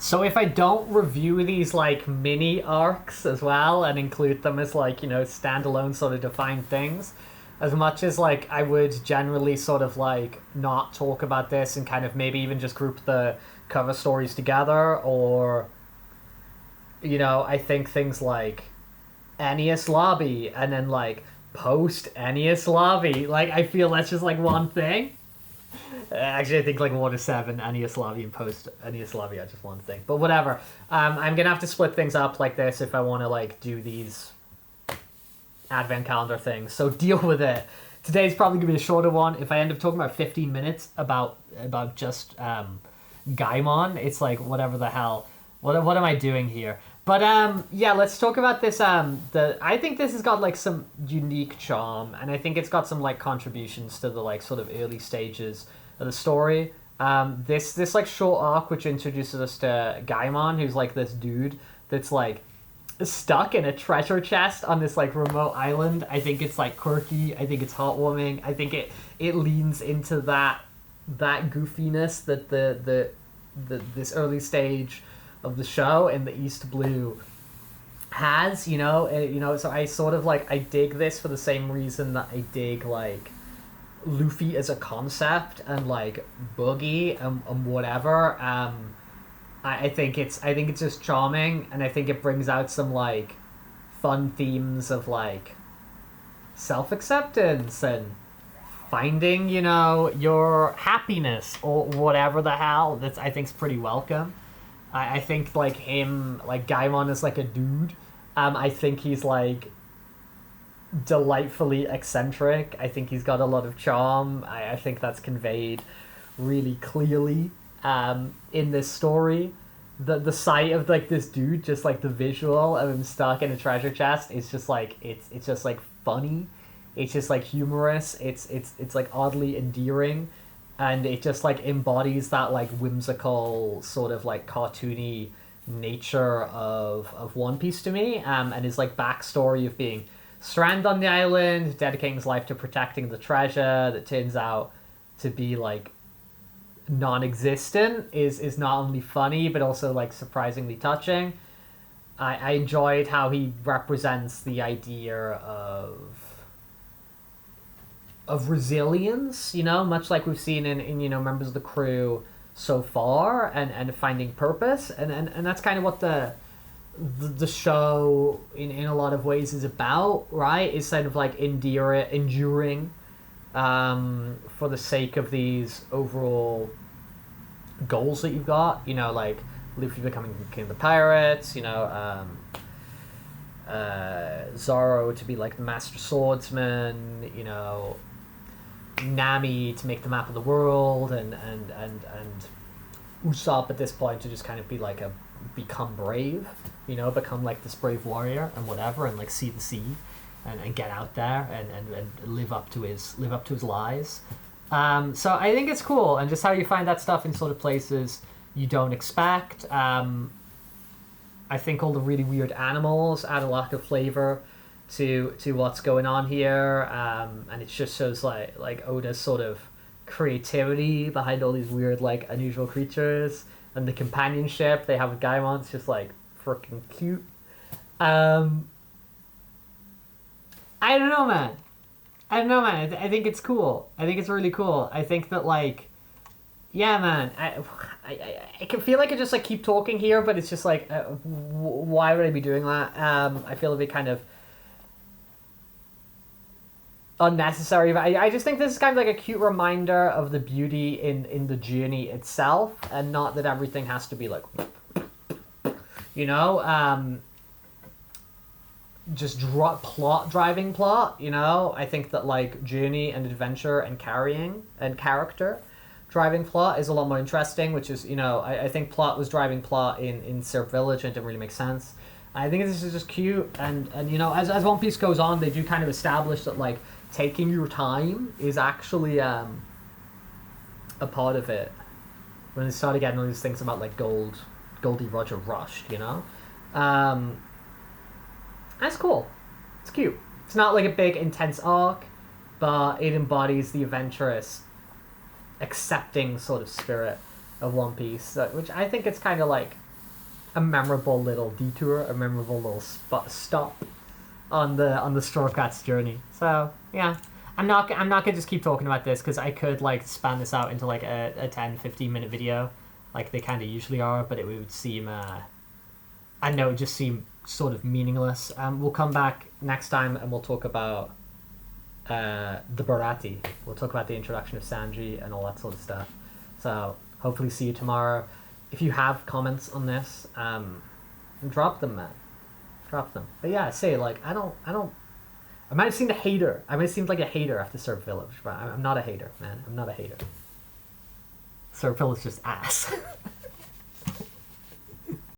So if I don't review these like mini arcs as well and include them as like, standalone sort of defined things, as much as like I would generally sort of like not talk about this and kind of maybe even just group the cover stories together, or I think things like Ennius Lobby and then like post Ennius Lobby, like I feel that's just like one thing. Actually, I think like 1 to 7, Ennius Lobby and post Ennius Lobby are just one thing. But whatever. I'm gonna have to split things up like this if I want to like do these advent calendar things. So deal with it. Today's probably gonna be a shorter one. If I end up talking about 15 minutes about just Gaimon, it's like whatever the hell. What am I doing here? But yeah, let's talk about this. I think this has got like some unique charm, and I think it's got some like contributions to the like sort of early stages of the story. This like short arc which introduces us to Gaimon, who's like this dude that's like stuck in a treasure chest on this like remote island. I think it's like quirky. I think it's heartwarming. I think it leans into that goofiness that the this early stage of the show and the East Blue has, so I sort of like I dig this for the same reason that I dig like Luffy as a concept and like Boogie and whatever. I think it's just charming, and I think it brings out some like fun themes of like self-acceptance and finding your happiness or whatever the hell. That's I think's pretty welcome. I think like him, like Gaimon is like a dude. I think he's like delightfully eccentric. I think he's got a lot of charm. I think that's conveyed really clearly in this story. The sight of like this dude, just like the visual of him stuck in a treasure chest, is just like it's just like funny. It's just like humorous. It's like oddly endearing, and it just like embodies that like whimsical sort of like cartoony nature of One Piece to me, and his like backstory of being stranded on the island, dedicating his life to protecting the treasure that turns out to be like non-existent is not only funny but also like surprisingly touching. I enjoyed how he represents the idea of resilience, much like we've seen in members of the crew so far, and finding purpose, and that's kind of what the show in a lot of ways is about, right? Is kind of like enduring for the sake of these overall goals that you've got, like Luffy becoming king of the pirates, Zoro to be like the master swordsman, Nami to make the map of the world, and Usopp at this point to just kind of be like become brave, become like this brave warrior and whatever, and like see the sea and get out there and live up to his lies. So I think it's cool, and just how you find that stuff in sort of places you don't expect. I think all the really weird animals add a lot of flavor to what's going on here, and it just shows like Oda's sort of creativity behind all these weird like unusual creatures, and the companionship they have with Gaimon's just like freaking cute. I don't know, man. I think it's cool. I think it's really cool. I think that like, yeah, man. I can feel like I just like keep talking here, but it's just like, why would I be doing that? I feel a bit kind of unnecessary, but I just think this is kind of like a cute reminder of the beauty in the journey itself, and not that everything has to be like, just driving plot. I think that like journey and adventure and carrying and character driving plot is a lot more interesting, which is, I think plot was driving plot in Syrup Village, and it didn't really make sense. I think this is just cute, and as One Piece goes on, they do kind of establish that like taking your time is actually a part of it. When they started getting all these things about like Goldie Roger rushed, that's cool. It's cute. It's not like a big intense arc, but it embodies the adventurous, accepting sort of spirit of One Piece, which I think it's kind of like a memorable little detour, a memorable little stop on the Straw Cat's journey. So yeah, I'm not gonna just keep talking about this because I could like span this out into like a 10-15 minute video, like they kind of usually are, but it would seem I know it would just seem sort of meaningless. We'll come back next time and we'll talk about the Bharati. We'll talk about the introduction of Sanji and all that sort of stuff. So hopefully see you tomorrow. If you have comments on this, drop them, man. Drop them. But yeah, say like I might have seemed a hater. I might have seemed like a hater after Surf Village, but I'm not a hater, man. I'm not a hater. Surf Village is just ass.